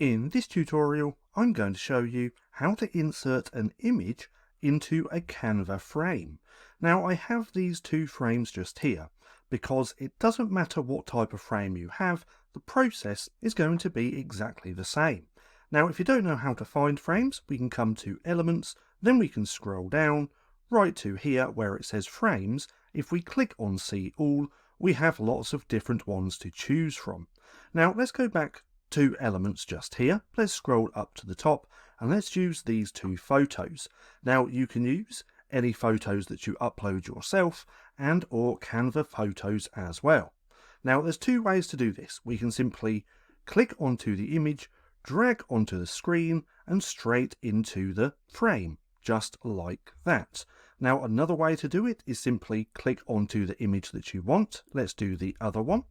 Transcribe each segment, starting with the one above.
In this tutorial, I'm going to show you how to insert an image into a Canva frame. Now I have these two frames just here because it doesn't matter what type of frame you have, the process is going to be exactly the same. Now if you don't know how to find frames, we can come to Elements, then we can scroll down right to here where it says Frames. If we click on See All, we have lots of different ones to choose from. Now let's go back to Elements just here. Let's scroll up to the top and let's use these two photos. Now you can use any photos that you upload yourself and or Canva photos as well. Now there's two ways to do this. We can simply click onto the image, drag onto the screen and straight into the frame, just like that. Now another way to do it is simply click onto the image that you want. Let's do the other one.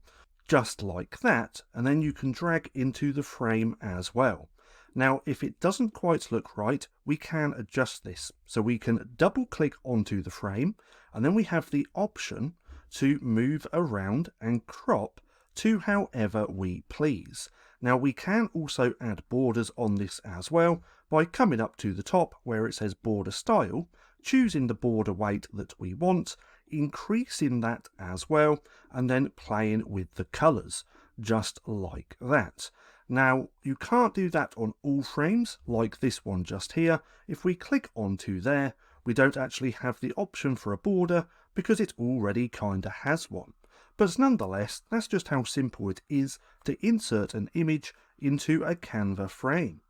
Just like that, and then you can drag into the frame as well. Now if it doesn't quite look right, we can adjust this. So we can double click onto the frame and then we have the option to move around and crop to however we please. Now we can also add borders on this as well by coming up to the top where it says border style, choosing the border weight that we want, increasing that as well, and then playing with the colours, just like that. Now you can't do that on all frames like this one just here. If we click onto there, we don't actually have the option for a border because it already kinda has one. But nonetheless, that's just how simple it is to insert an image into a Canva frame.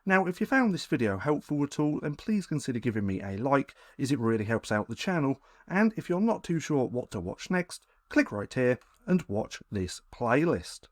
Now if you found this video helpful at all, then please consider giving me a like, as it really helps out the channel, and if you're not too sure what to watch next, click right here and watch this playlist.